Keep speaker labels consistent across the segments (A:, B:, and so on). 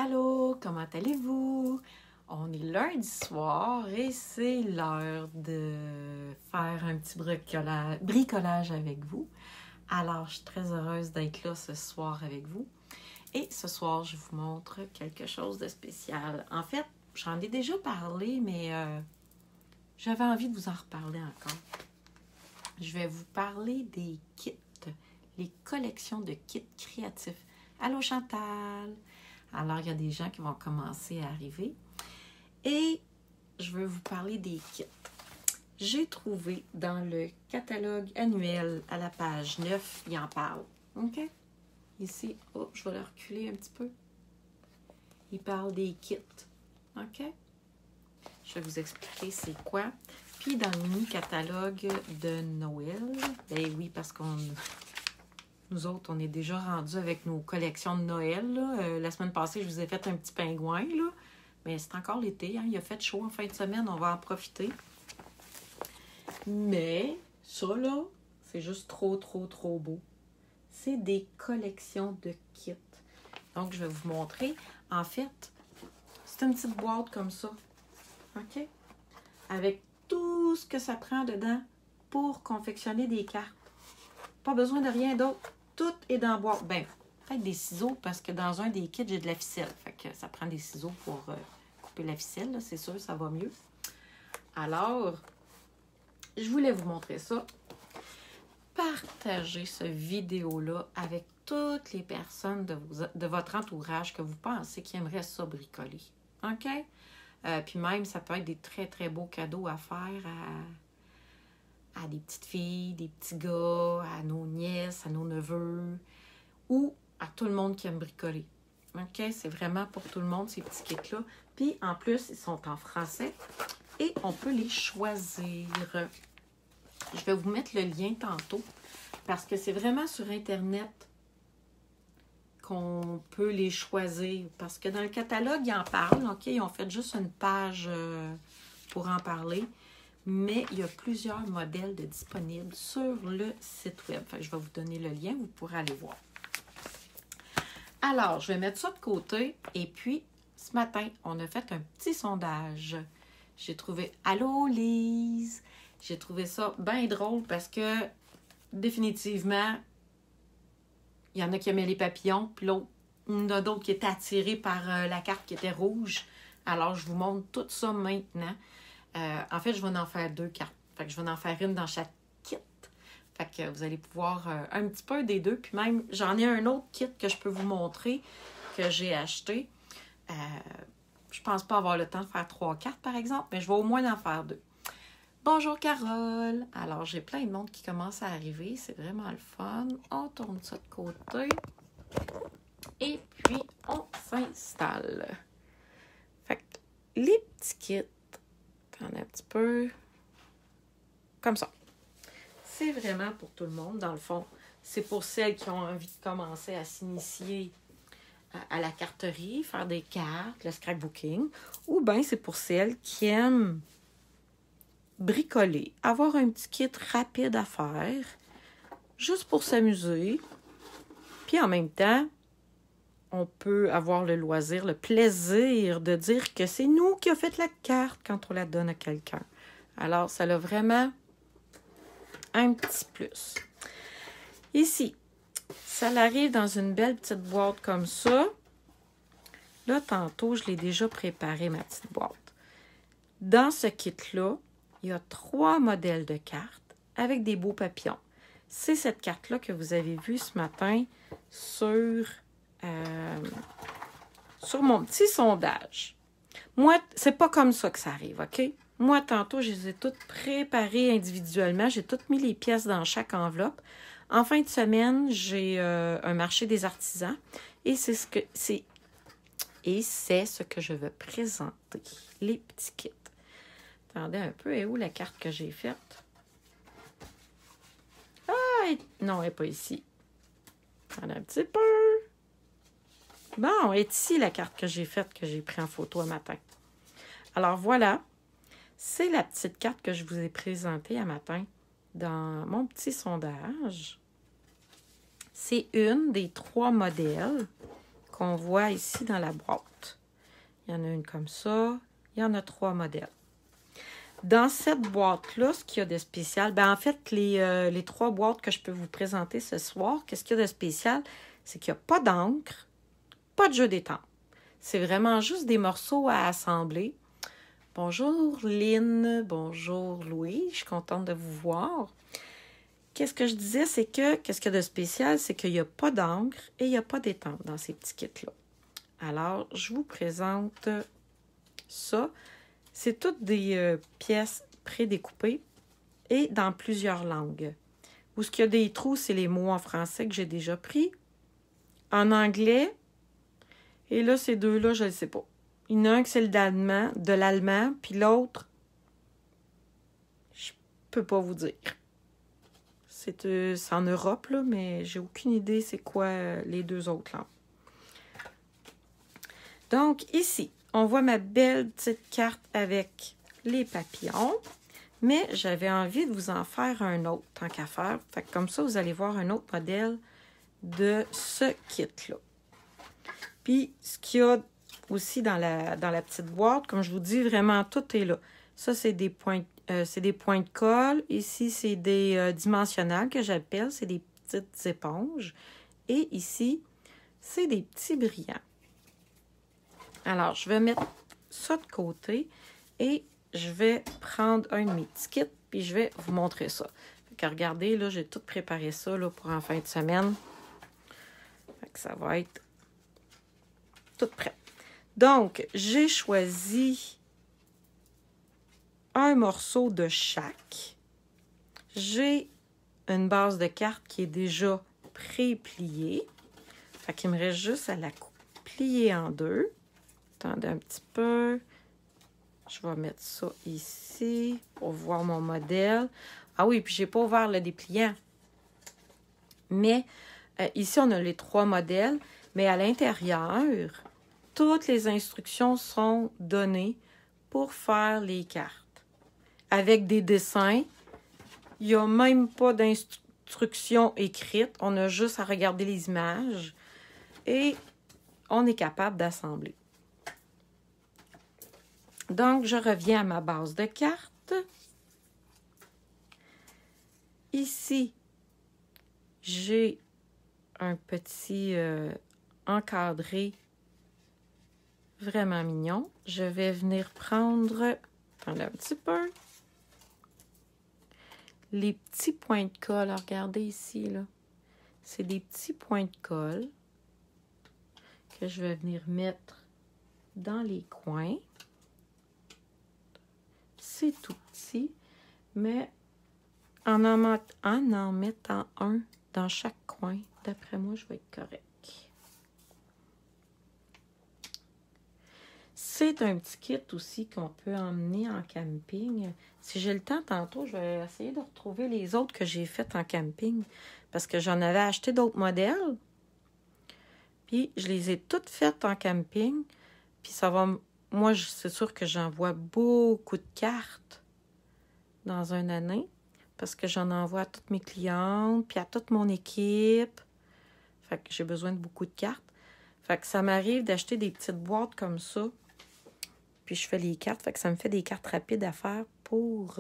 A: Allô, comment allez-vous? On est lundi soir et c'est l'heure de faire un petit bricolage avec vous. Alors, je suis très heureuse d'être là ce soir avec vous. Et ce soir, je vous montre quelque chose de spécial. En fait, j'en ai déjà parlé, mais j'avais envie de vous en reparler encore. Je vais vous parler des kits, les collections de kits créatifs. Allô Chantal! Alors, il y a des gens qui vont commencer à arriver. Et je veux vous parler des kits. J'ai trouvé dans le catalogue annuel à la page 9, il en parle. OK? Ici, oh, je vais le reculer un petit peu. Il parle des kits. OK? Je vais vous expliquer c'est quoi. Puis dans le mini-catalogue de Noël, ben oui, parce nous autres, on est déjà rendus avec nos collections de Noël. La semaine passée, je vous ai fait un petit pingouin, là. Mais c'est encore l'été, hein? Il a fait chaud en fin de semaine, on va en profiter. Mais ça, là, c'est juste trop beau. C'est des collections de kits. Donc, je vais vous montrer. En fait, c'est une petite boîte comme ça. OK? Avec tout ce que ça prend dedans pour confectionner des cartes. Pas besoin de rien d'autre. Tout est dans la boîte. Ben, peut-être des ciseaux, parce que dans un des kits, j'ai de la ficelle. Fait que ça prend des ciseaux pour couper la ficelle. C'est sûr, ça va mieux. Alors, je voulais vous montrer ça. Partagez cette vidéo-là avec toutes les personnes de votre entourage que vous pensez qui aimeraient ça bricoler. OK? Puis même, ça peut être des très beaux cadeaux à faire à des petites filles, des petits gars, à nos nièces, à nos neveux, ou à tout le monde qui aime bricoler. OK? C'est vraiment pour tout le monde, ces petits kits-là. Puis, en plus, ils sont en français et on peut les choisir. Je vais vous mettre le lien tantôt parce que c'est vraiment sur Internet qu'on peut les choisir. Parce que dans le catalogue, ils en parlent. OK? Ils ont fait juste une page pour en parler. Mais il y a plusieurs modèles disponibles sur le site web. Fait que je vais vous donner le lien, vous pourrez aller voir. Alors, je vais mettre ça de côté. Et puis, ce matin, on a fait un petit sondage. J'ai trouvé « Allô, Lise! » J'ai trouvé ça bien drôle parce que, définitivement, il y en a qui aimaient les papillons, puis l'autre, il y en a d'autres qui étaient attirés par la carte qui était rouge. Alors, je vous montre tout ça maintenant. En fait, je vais en faire 2 cartes. Fait que je vais en faire une dans chaque kit. Fait que vous allez pouvoir un petit peu des deux. Puis même, j'en ai un autre kit que je peux vous montrer que j'ai acheté. Je pense pas avoir le temps de faire 3 cartes, par exemple, mais je vais au moins en faire 2. Bonjour, Carole! Alors, j'ai plein de monde qui commence à arriver. C'est vraiment le fun. On tourne ça de côté. Et puis, on s'installe. Fait que les petits kits, un petit peu comme ça. C'est vraiment pour tout le monde, dans le fond. C'est pour celles qui ont envie de commencer à s'initier à la carterie, faire des cartes, le scrapbooking, ou bien c'est pour celles qui aiment bricoler, avoir un petit kit rapide à faire, juste pour s'amuser. Puis en même temps, on peut avoir le loisir, le plaisir de dire que c'est nous qui avons fait la carte quand on la donne à quelqu'un. Alors, ça a vraiment un petit plus. Ici, ça arrive dans une belle petite boîte comme ça. Là, tantôt, je l'ai déjà préparé, ma petite boîte. Dans ce kit-là, il y a 3 modèles de cartes avec des beaux papillons. C'est cette carte-là que vous avez vue ce matin sur mon petit sondage. Moi, c'est pas comme ça que ça arrive, OK? Moi, tantôt, je les ai toutes préparées individuellement. J'ai toutes mis les pièces dans chaque enveloppe. En fin de semaine, j'ai un marché des artisans et c'est ce que je veux présenter, les petits kits. Attendez un peu, et où la carte que j'ai faite? Ah, non, elle n'est pas ici. Attendez un petit peu. Bon, elle est ici la carte que j'ai faite, que j'ai prise en photo un matin. Alors voilà, c'est la petite carte que je vous ai présentée un matin dans mon petit sondage. C'est une des 3 modèles qu'on voit ici dans la boîte. Il y en a une comme ça. Il y en a 3 modèles. Dans cette boîte-là, ce qu'il y a de spécial, en fait, les 3 boîtes que je peux vous présenter ce soir, qu'est-ce qu'il y a de spécial? C'est qu'il n'y a pas d'encre, pas de jeu d'étampe. C'est vraiment juste des morceaux à assembler. Bonjour Lynn, bonjour Louis, je suis contente de vous voir. Qu'est-ce que je disais, c'est que, qu'est-ce qu'il y a de spécial, c'est qu'il n'y a pas d'encre et il n'y a pas d'étampe dans ces petits kits-là. Alors, je vous présente ça. C'est toutes des pièces prédécoupées et dans plusieurs langues. Où ce qu'il y a des trous, c'est les mots en français que j'ai déjà pris. En anglais, et là, ces deux-là, je ne sais pas. Il y en a un que c'est de l'allemand, puis l'autre, je peux pas vous dire. C'est en Europe, là, mais j'ai aucune idée c'est quoi les 2 autres langues. Donc, ici, on voit ma belle petite carte avec les papillons, mais j'avais envie de vous en faire un autre, tant qu'à faire. Fait que comme ça, vous allez voir un autre modèle de ce kit-là. Puis, ce qu'il y a aussi dans la petite boîte, comme je vous dis, vraiment, tout est là. Ça, c'est des points de colle. Ici, c'est des dimensionnels que j'appelle. C'est des petites éponges. Et ici, c'est des petits brillants. Alors, je vais mettre ça de côté et je vais prendre un de mes petits kits puis je vais vous montrer ça. Fait que regardez, là, j'ai tout préparé ça là, pour en fin de semaine. Fait que ça va être tout prêt. Donc, j'ai choisi un morceau de chaque. J'ai une base de carte qui est déjà pré-pliée. Fait qu'il me reste juste à la plier en 2. Attendez un petit peu. Je vais mettre ça ici pour voir mon modèle. Ah oui, puis j'ai pas ouvert le dépliant. Mais ici, on a les 3 modèles. Mais à l'intérieur, toutes les instructions sont données pour faire les cartes. Avec des dessins. Il n'y a même pas d'instructions écrites. On a juste à regarder les images. Et on est capable d'assembler. Donc, je reviens à ma base de cartes. Ici, j'ai un petit encadré vraiment mignon. Je vais venir prendre, attendez un petit peu, les petits points de colle. Regardez ici, là. C'est des petits points de colle que je vais venir mettre dans les coins. C'est tout petit, mais en mettant un dans chaque coin, d'après moi, je vais être correct. C'est un petit kit aussi qu'on peut emmener en camping. Si j'ai le temps tantôt, je vais essayer de retrouver les autres que j'ai faites en camping parce que j'en avais acheté d'autres modèles. Puis, je les ai toutes faites en camping. Puis, ça va... Moi, c'est sûr que j'envoie beaucoup de cartes dans une année parce que j'en envoie à toutes mes clientes puis à toute mon équipe. Fait que j'ai besoin de beaucoup de cartes. Fait que ça m'arrive d'acheter des petites boîtes comme ça. Puis, je fais les cartes. Fait que ça me fait des cartes rapides à faire pour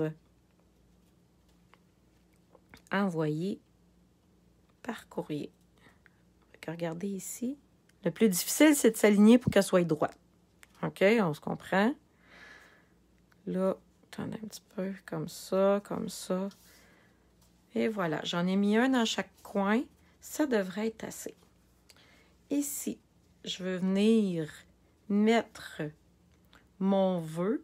A: envoyer par courrier. Fait que regardez ici. Le plus difficile, c'est de s'aligner pour qu'elle soit droite. OK, on se comprend. Là, attendez un petit peu, comme ça, comme ça. Et voilà, j'en ai mis un dans chaque coin. Ça devrait être assez. Ici, je veux venir mettre mon vœu,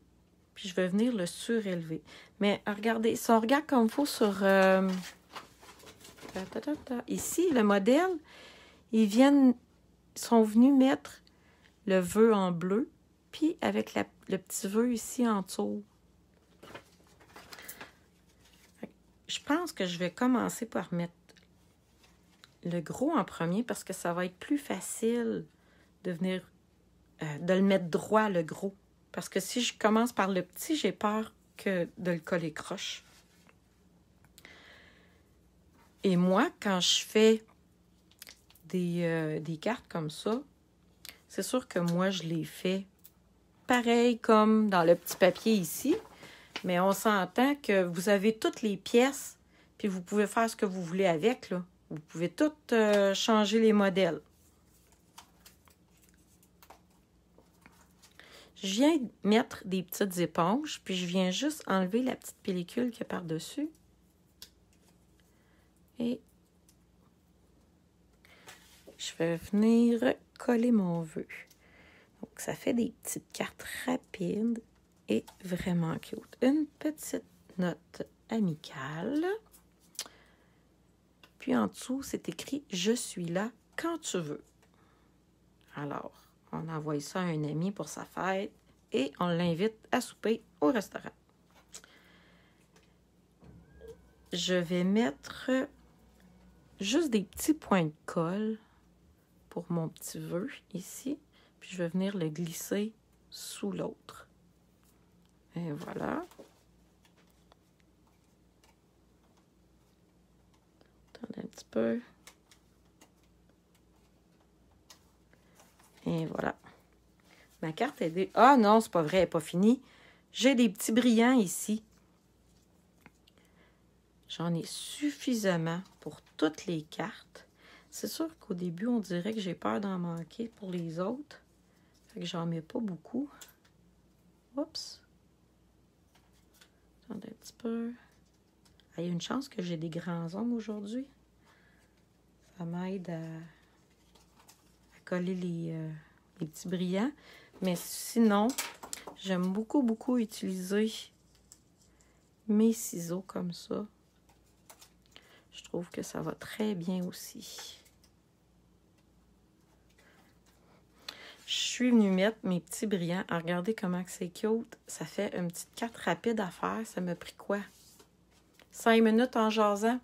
A: puis je vais venir le surélever. Mais regardez, si on regarde comme il faut sur... Ici, le modèle, ils sont venus mettre le vœu en bleu, puis avec le petit vœu ici en dessous. Je pense que je vais commencer par mettre le gros en premier parce que ça va être plus facile de venir de le mettre droit, le gros. Parce que si je commence par le petit, j'ai peur de le coller croche. Et moi, quand je fais des cartes comme ça, C'est sûr que moi, je l'ai fait pareil comme dans le petit papier ici. Mais on s'entend que vous avez toutes les pièces, puis vous pouvez faire ce que vous voulez avec, là. Vous pouvez toutes changer les modèles. Je viens mettre des petites éponges, puis je viens juste enlever la petite pellicule qui est par-dessus. Et je vais venir coller mon vœu. Donc, ça fait des petites cartes rapides et vraiment cute. Une petite note amicale. Puis en dessous, c'est écrit « Je suis là quand tu veux ». Alors, on envoie ça à un ami pour sa fête et on l'invite à souper au restaurant. Je vais mettre juste des petits points de colle pour mon petit vœu ici. Puis je vais venir le glisser sous l'autre. Et voilà. Attendez un petit peu. Et voilà. Ma carte est des... Ah non, c'est pas vrai, elle n'est pas finie. J'ai des petits brillants ici. J'en ai suffisamment pour toutes les cartes. C'est sûr qu'au début, on dirait que j'ai peur d'en manquer pour les autres. Fait que j'en mets pas beaucoup. Oups. Attendez un petit peu. Ah, il y a une chance que j'ai des grands ongles aujourd'hui. Ça m'aide à coller les petits brillants. Mais sinon, j'aime beaucoup utiliser mes ciseaux comme ça. Je trouve que ça va très bien aussi. Je suis venue mettre mes petits brillants. Alors, regardez comment c'est cute. Ça fait une petite carte rapide à faire. Ça m'a pris quoi? 5 minutes en jasant.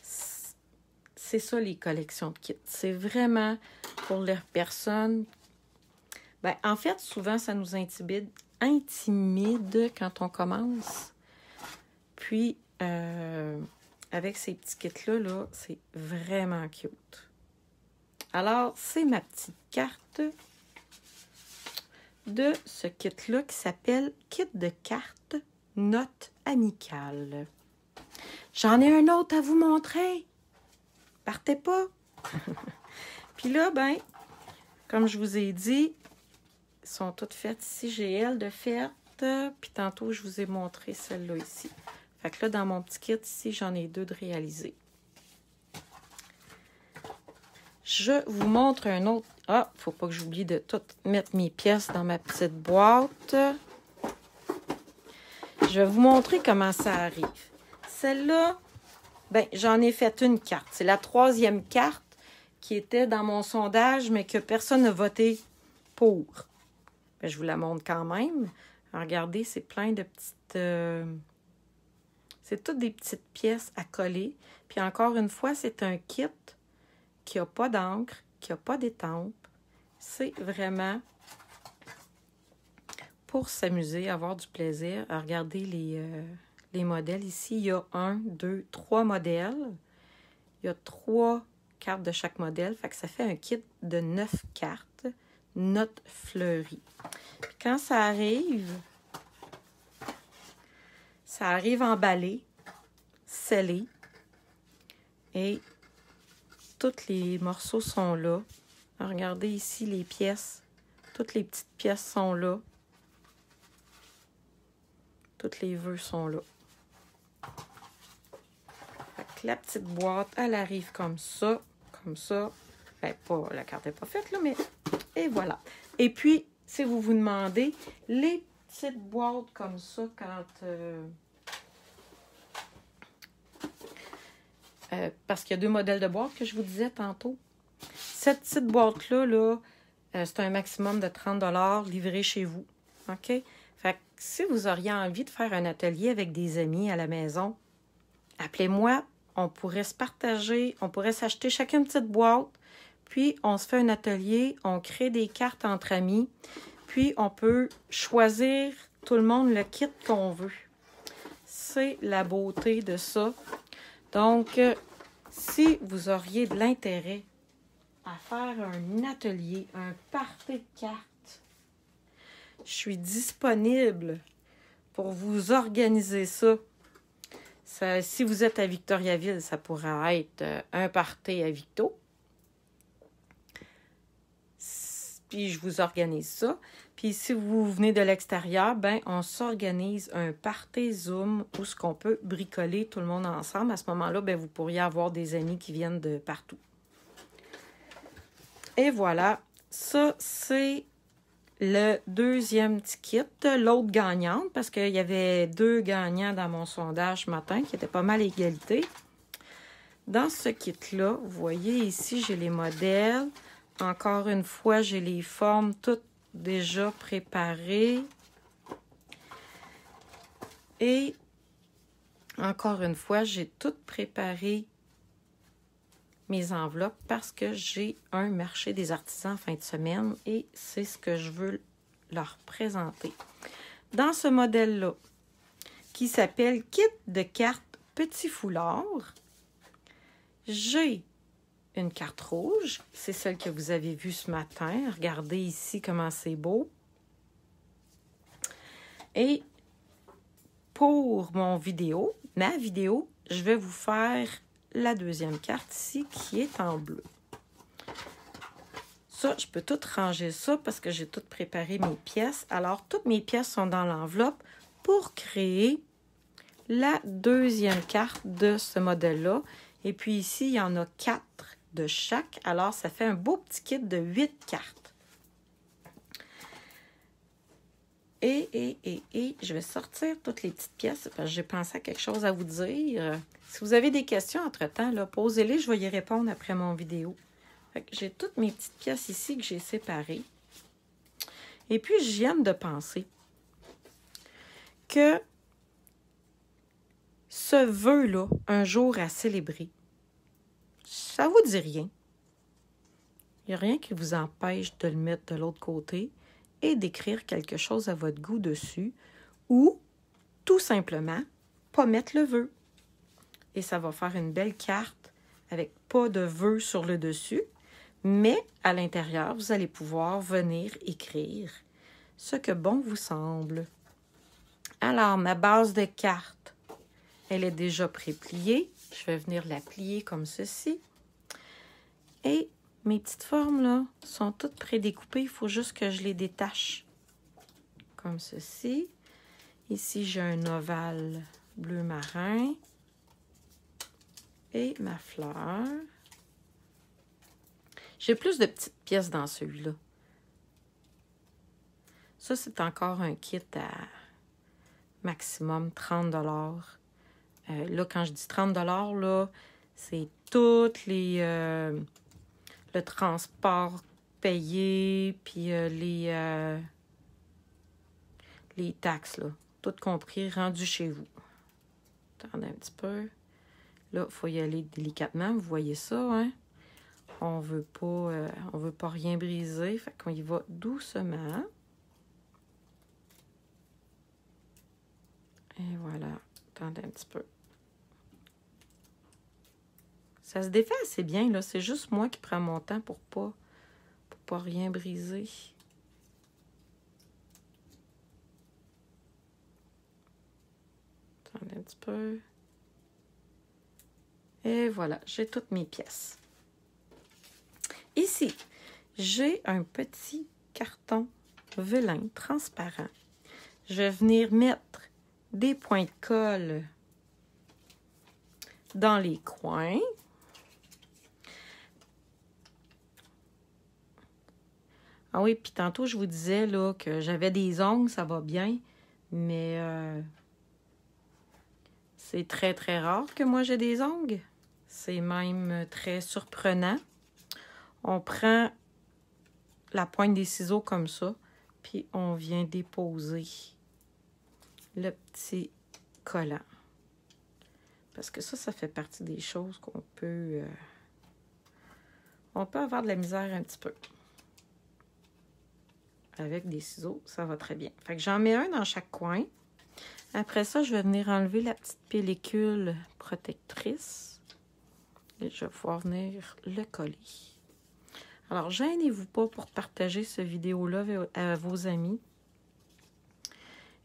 A: C'est ça, les collections de kits. C'est vraiment pour les personnes... Ben, en fait, souvent, ça nous intimide quand on commence. Puis, avec ces petits kits-là, là, c'est vraiment cute. Alors, c'est ma petite carte de ce kit-là qui s'appelle Kit de cartes Notes amicales. J'en ai un autre à vous montrer. Partez pas. Puis là, ben, comme je vous ai dit, elles sont toutes faites ici. J'ai elles de faites. Puis tantôt, je vous ai montré celle-là ici. Fait que là, dans mon petit kit ici, j'en ai 2 de réalisés. Je vous montre un autre. Ah, faut pas que j'oublie de tout mettre mes pièces dans ma petite boîte. Je vais vous montrer comment ça arrive. Celle-là, ben, j'en ai fait une carte. C'est la 3e carte qui était dans mon sondage, mais que personne n'a voté pour. Ben, je vous la montre quand même. Alors, regardez, c'est plein de petites... c'est toutes des petites pièces à coller. Puis encore une fois, c'est un kit qui n'a pas d'encre, qui n'a pas d'étampe. C'est vraiment pour s'amuser, avoir du plaisir. Alors, regardez les modèles ici. Il y a 1, 2, 3 modèles. Il y a 3 cartes de chaque modèle. Fait que ça fait un kit de 9 cartes. Notes fleuries. Puis quand ça arrive emballé, scellé. Et tous les morceaux sont là. Alors, regardez ici les pièces. Toutes les petites pièces sont là. Toutes les vœux sont là. Fait que la petite boîte, elle arrive comme ça. Comme ça. Ben, pas, la carte n'est pas faite, là, mais... Et voilà. Et puis, si vous vous demandez, les petites boîtes comme ça, quand... parce qu'il y a 2 modèles de boîtes que je vous disais tantôt. Cette petite boîte-là, là, c'est un maximum de 30$ livré chez vous. OK? Fait que si vous auriez envie de faire un atelier avec des amis à la maison, appelez-moi. On pourrait se partager. On pourrait s'acheter chacun une petite boîte. Puis, on se fait un atelier. On crée des cartes entre amis. Puis, on peut choisir tout le monde le kit qu'on veut. C'est la beauté de ça. Donc, si vous auriez de l'intérêt à faire un atelier, un party de cartes. Je suis disponible pour vous organiser ça. Si vous êtes à Victoriaville, ça pourrait être un party à Victo. Puis je vous organise ça. Puis si vous venez de l'extérieur, ben on s'organise un party Zoom où ce qu'on peut bricoler tout le monde ensemble. À ce moment-là, ben vous pourriez avoir des amis qui viennent de partout. Et voilà, ça c'est le deuxième petit kit. L'autre gagnante, parce qu'il y avait 2 gagnants dans mon sondage ce matin qui étaient pas mal égalité. Dans ce kit-là, vous voyez ici, j'ai les modèles. Encore une fois, j'ai les formes toutes déjà préparées. Et encore une fois, j'ai tout préparé mes enveloppes parce que j'ai un marché des artisans en fin de semaine et c'est ce que je veux leur présenter. Dans ce modèle-là, qui s'appelle Kit de cartes Petit Foulard, j'ai une carte rouge, c'est celle que vous avez vue ce matin. Regardez ici comment c'est beau. Et pour ma vidéo, je vais vous faire la deuxième carte ici qui est en bleu. Ça, je peux tout ranger ça parce que j'ai tout préparé mes pièces. Alors, toutes mes pièces sont dans l'enveloppe pour créer la deuxième carte de ce modèle-là. Et puis ici, il y en a 4 de chaque. Alors, ça fait un beau petit kit de 8 cartes. Et je vais sortir toutes les petites pièces parce que j'ai pensé à quelque chose à vous dire. Si vous avez des questions entre-temps, posez-les, je vais y répondre après mon vidéo. J'ai toutes mes petites pièces ici que j'ai séparées. Et puis, je viens de penser que ce vœu-là, un jour à célébrer, ça vous dit rien. Il n'y a rien qui vous empêche de le mettre de l'autre côté et d'écrire quelque chose à votre goût dessus ou, tout simplement, pas mettre le vœu. Et ça va faire une belle carte avec pas de vœu sur le dessus, mais à l'intérieur, vous allez pouvoir venir écrire ce que bon vous semble. Alors, ma base de carte, elle est déjà pré-pliée. Je vais venir la plier comme ceci. Et mes petites formes, là, sont toutes prédécoupées. Il faut juste que je les détache. Comme ceci. Ici, j'ai un ovale bleu marin. Et ma fleur. J'ai plus de petites pièces dans celui-là. Ça, c'est encore un kit à maximum 30 $. Là, quand je dis 30 $, là, c'est toutes les... le transport payé, puis les taxes, là. Tout compris, rendu chez vous. Attendez un petit peu. Là, il faut y aller délicatement. Vous voyez ça, hein? On veut pas rien briser. Fait qu'on y va doucement. Et voilà. Attendez un petit peu. Ça se défait assez bien, là. C'est juste moi qui prends mon temps pour pas rien briser. Attendez un petit peu. Et voilà, j'ai toutes mes pièces. Ici, j'ai un petit carton velin transparent. Je vais venir mettre des points de colle dans les coins. Ah oui, puis tantôt, je vous disais là, que j'avais des ongles, ça va bien, mais c'est très, très rare que moi j'ai des ongles. C'est même très surprenant. On prend la pointe des ciseaux comme ça, puis on vient déposer le petit collant. Parce que ça fait partie des choses qu'on peut... on peut avoir de la misère un petit peu. Avec des ciseaux, ça va très bien. Fait que j'en mets un dans chaque coin. Après ça, je vais venir enlever la petite pellicule protectrice. Et je vais pouvoir venir le coller. Alors, gênez-vous pas pour partager cette vidéo-là à vos amis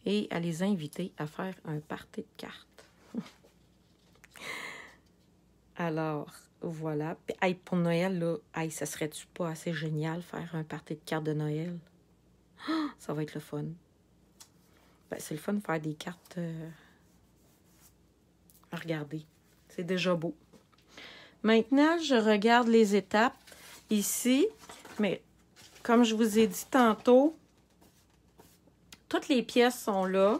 A: et à les inviter à faire un party de cartes. Alors, voilà. Puis, hey, pour Noël, là, hey, ça serait-tu pas assez génial faire un party de cartes de Noël? Oh, ça va être le fun. Ben, c'est le fun de faire des cartes à regarder. C'est déjà beau. Maintenant, je regarde les étapes ici. Mais comme je vous ai dit tantôt, toutes les pièces sont là.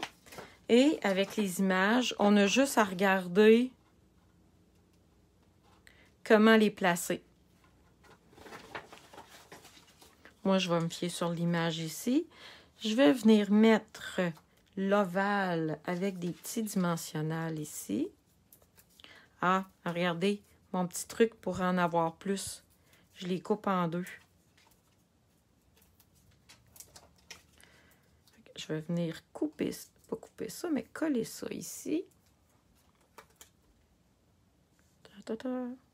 A: Et avec les images, on a juste à regarder comment les placer. Moi, je vais me fier sur l'image ici. Je vais venir mettre l'ovale avec des petits dimensionnels ici. Ah, regardez, mon petit truc pour en avoir plus. Je les coupe en deux. Je vais venir couper, pas couper ça, mais coller ça ici.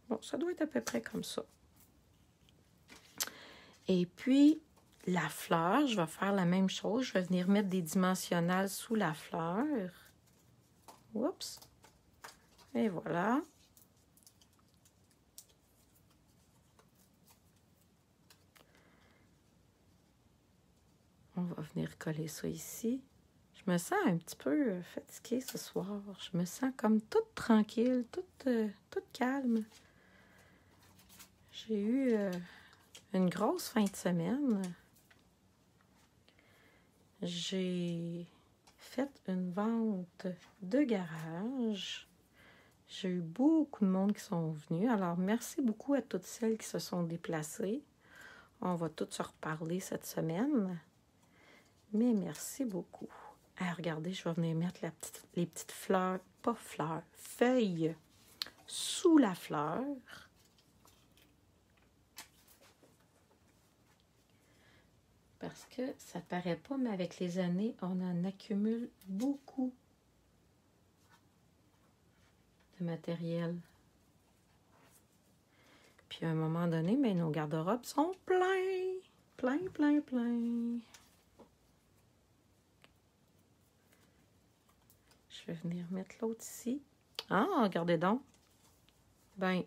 A: Bon, ça doit être à peu près comme ça. Et puis, la fleur, je vais faire la même chose. Je vais venir mettre des dimensionnels sous la fleur. Oups. Et voilà. On va venir coller ça ici. Je me sens un petit peu fatiguée ce soir. Je me sens comme toute tranquille, toute calme. J'ai eu une grosse fin de semaine. J'ai fait une vente de garage. J'ai eu beaucoup de monde qui sont venus. Alors, merci beaucoup à toutes celles qui se sont déplacées. On va toutes se reparler cette semaine. Mais merci beaucoup. Ah, regardez, je vais venir mettre les petites fleurs, pas fleurs, feuilles sous la fleur. Parce que ça ne paraît pas, mais avec les années, on en accumule beaucoup de matériel. Puis à un moment donné, mais nos garde-robes sont pleins. Plein. Je vais venir mettre l'autre ici. Ah, regardez donc. Ben,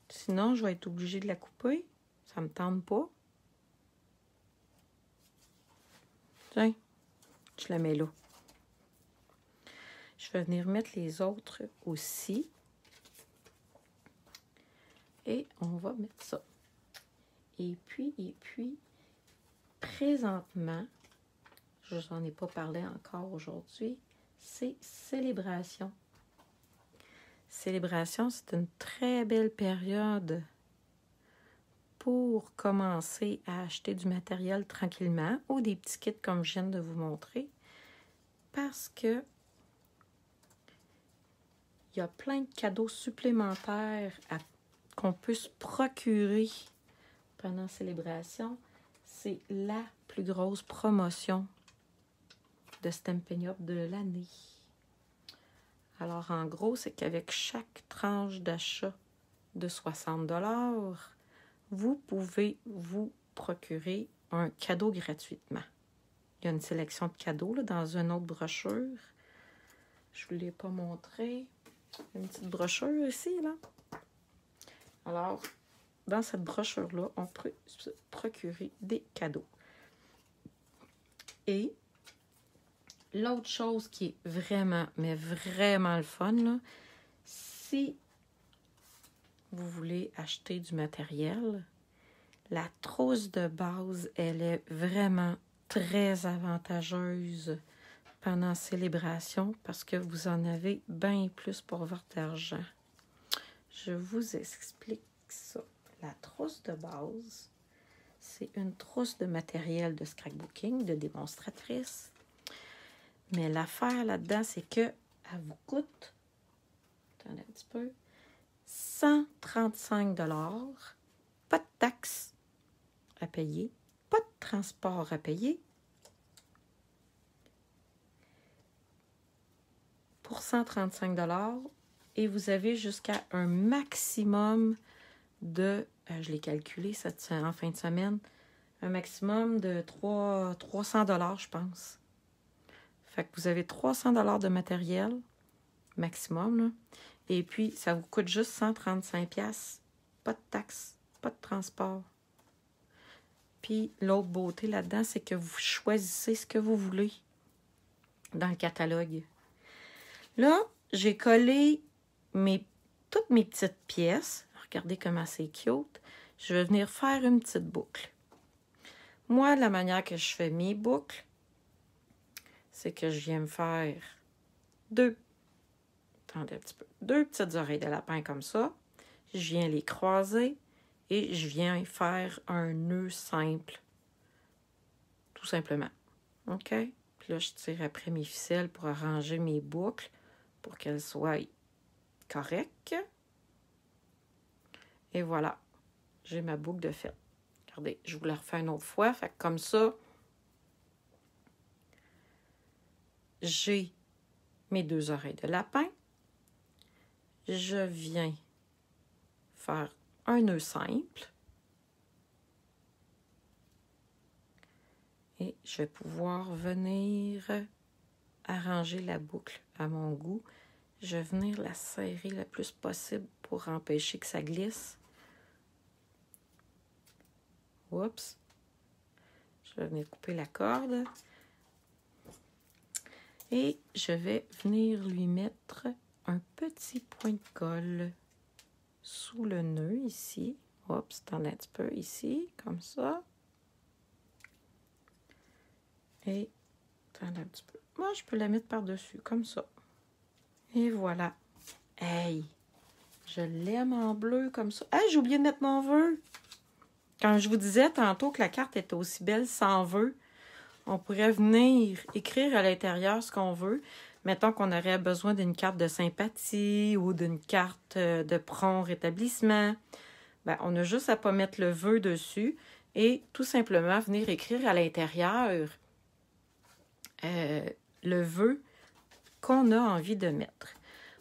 A: sinon, je vais être obligée de la couper. Ça me tente pas. Tiens, je la mets là. Je vais venir mettre les autres aussi. Et on va mettre ça. Et puis, présentement, je n'en ai pas parlé encore aujourd'hui, c'est Célébration. Célébration, c'est une très belle période pour commencer à acheter du matériel tranquillement ou des petits kits comme je viens de vous montrer parce que il y a plein de cadeaux supplémentaires qu'on peut se procurer pendant Célébration. C'est la plus grosse promotion de Stampin' Up de l'année. Alors, en gros, c'est qu'avec chaque tranche d'achat de 60 $, vous pouvez vous procurer un cadeau gratuitement. Il y a une sélection de cadeaux là, dans une autre brochure. Je ne vous l'ai pas montré. Une petite brochure ici, là. Alors, dans cette brochure-là, on peut se procurer des cadeaux. Et l'autre chose qui est vraiment, mais vraiment le fun, là, si vous voulez acheter du matériel, la trousse de base, elle est vraiment très avantageuse pendant Célébration parce que vous en avez bien plus pour votre argent. Je vous explique ça. La trousse de base, c'est une trousse de matériel de scrapbooking, de démonstratrice. Mais l'affaire là-dedans, c'est qu'elle vous coûte, attendez un petit peu, 135 $, pas de taxes à payer, pas de transport à payer. Pour 135 $, et vous avez jusqu'à un maximum de, je l'ai calculé en fin de semaine, un maximum de 300 $, je pense. Fait que vous avez 300 $ de matériel, maximum, là. Et puis, ça vous coûte juste 135 $. Pas de taxes, pas de transport. Puis, l'autre beauté là-dedans, c'est que vous choisissez ce que vous voulez dans le catalogue. Là, j'ai collé toutes mes petites pièces. Regardez comment c'est cute. Je vais venir faire une petite boucle. Moi, la manière que je fais mes boucles, c'est que je viens me faire deux petites oreilles de lapin comme ça. Je viens les croiser et je viens faire un nœud simple. Tout simplement. OK? Puis là, je tire après mes ficelles pour arranger mes boucles pour qu'elles soient correctes. Et voilà. J'ai ma boucle de fait. Regardez, je vous la refais une autre fois. Fait que comme ça, j'ai mes 2 oreilles de lapin. Je viens faire un nœud simple. Et je vais pouvoir venir arranger la boucle à mon goût. Je vais venir la serrer le plus possible pour empêcher que ça glisse. Oups. Je vais venir couper la corde. Et je vais venir lui mettre un petit point de colle sous le nœud ici. Oups, t'en as un petit peu ici, comme ça. Et t'en as un petit peu. Moi, je peux la mettre par-dessus, comme ça. Et voilà. Hey! Je l'aime en bleu, comme ça. Hey, j'ai oublié de mettre mon vœu! Quand je vous disais tantôt que la carte était aussi belle sans vœu, on pourrait venir écrire à l'intérieur ce qu'on veut. Mettons qu'on aurait besoin d'une carte de sympathie ou d'une carte de prompt rétablissement. Ben, on a juste à pas mettre le vœu dessus et tout simplement venir écrire à l'intérieur le vœu qu'on a envie de mettre.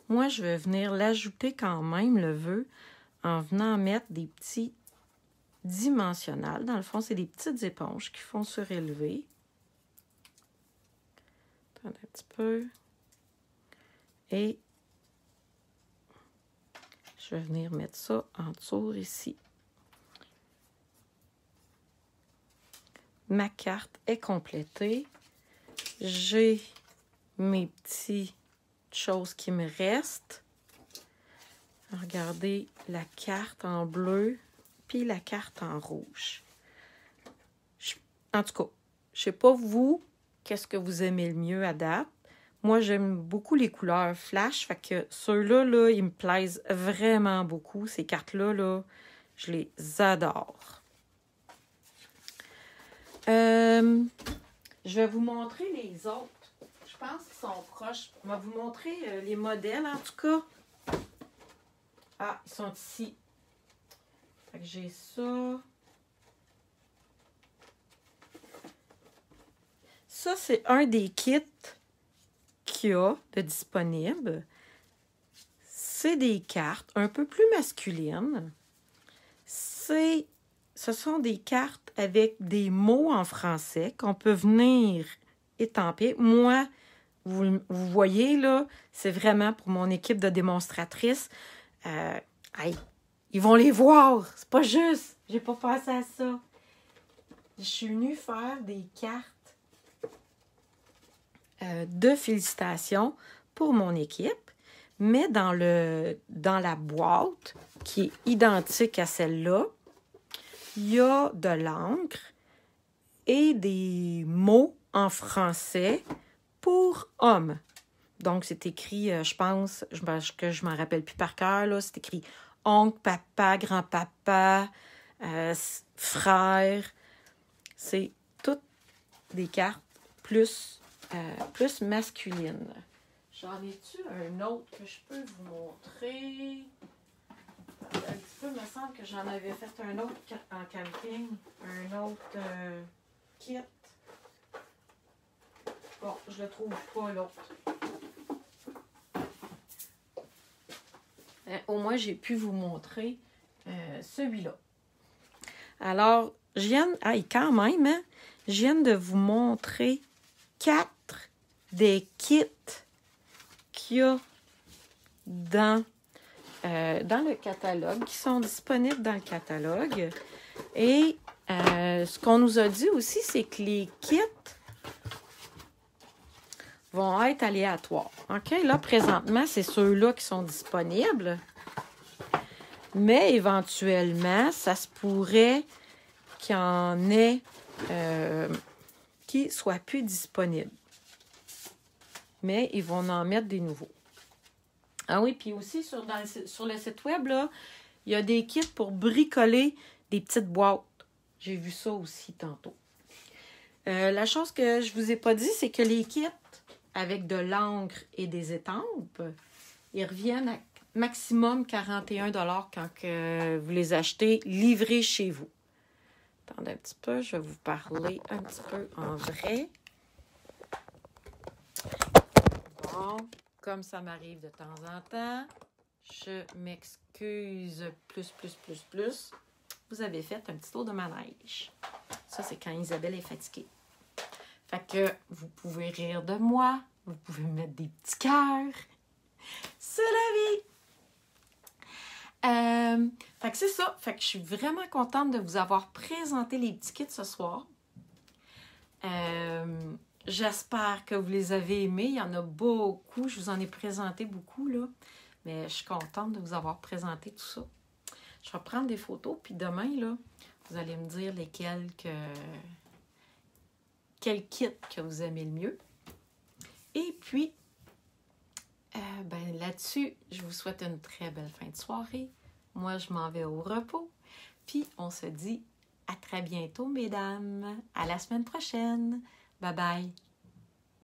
A: Moi, je vais venir l'ajouter quand même, le vœu, en venant mettre des petits dimensionnels. Dans le fond, c'est des petites éponges qui font surélever. Attendez un petit peu. Et je vais venir mettre ça en dessous ici. Ma carte est complétée. J'ai mes petites choses qui me restent. Regardez la carte en bleu puis la carte en rouge. En tout cas, je sais pas vous, qu'est-ce que vous aimez le mieux à date. Moi, j'aime beaucoup les couleurs flash, fait que ceux-là, là, ils me plaisent vraiment beaucoup. Ces cartes-là, là, je les adore. Je vais vous montrer les autres. Je pense qu'ils sont proches. On va vous montrer les modèles, en tout cas. Ah, ils sont ici. Fait que j'ai ça. Ça, c'est un des kits qu'il y a de disponible. C'est des cartes un peu plus masculines. Ce sont des cartes avec des mots en français qu'on peut venir étamper. Moi, vous voyez, là, c'est vraiment pour mon équipe de démonstratrices. Hey, ils vont les voir. C'est pas juste. J'ai pas pensé à ça. Je suis venue faire des cartes de félicitations pour mon équipe, mais dans la boîte qui est identique à celle-là, il y a de l'encre et des mots en français pour hommes. Donc, c'est écrit, je pense, que je m'en rappelle plus par cœur, là, c'est écrit oncle, papa, grand-papa, frère. C'est toutes des cartes plus masculines. J'en ai-tu un autre que je peux vous montrer? Un petit peu, il me semble que j'en avais fait un autre en camping. Un autre kit. Bon, je le trouve pas, l'autre. Au moins, j'ai pu vous montrer celui-là. Alors, quand même, hein, je viens de vous montrer 4 des kits qu'il y a dans le catalogue, qui sont disponibles dans le catalogue. Et ce qu'on nous a dit aussi, c'est que les kits vont être aléatoires. OK? Là, présentement, c'est ceux-là qui sont disponibles. Mais éventuellement, ça se pourrait qu'il y en ait qui ne soient plus disponibles. Mais ils vont en mettre des nouveaux. Ah oui, puis aussi sur le site web, là, il y a des kits pour bricoler des petites boîtes. J'ai vu ça aussi tantôt. La chose que je ne vous ai pas dit, c'est que les kits avec de l'encre et des étampes, ils reviennent à maximum 41 $ quand vous les achetez livrés chez vous. Attendez un petit peu, je vais vous parler un petit peu en vrai. Bon, comme ça m'arrive de temps en temps, je m'excuse plus. Vous avez fait un petit tour de manège. Ça, c'est quand Isabelle est fatiguée. Fait que vous pouvez rire de moi, vous pouvez me mettre des petits cœurs. C'est la vie! Fait que c'est ça. Fait que je suis vraiment contente de vous avoir présenté les petits kits ce soir. J'espère que vous les avez aimés. Il y en a beaucoup. Je vous en ai présenté beaucoup, là. Mais je suis contente de vous avoir présenté tout ça. Je vais prendre des photos, puis demain, là, vous allez me dire quel kit que vous aimez le mieux. Et puis, là-dessus, je vous souhaite une très belle fin de soirée. Moi, je m'en vais au repos. Puis, on se dit à très bientôt, mesdames. À la semaine prochaine. Bye bye.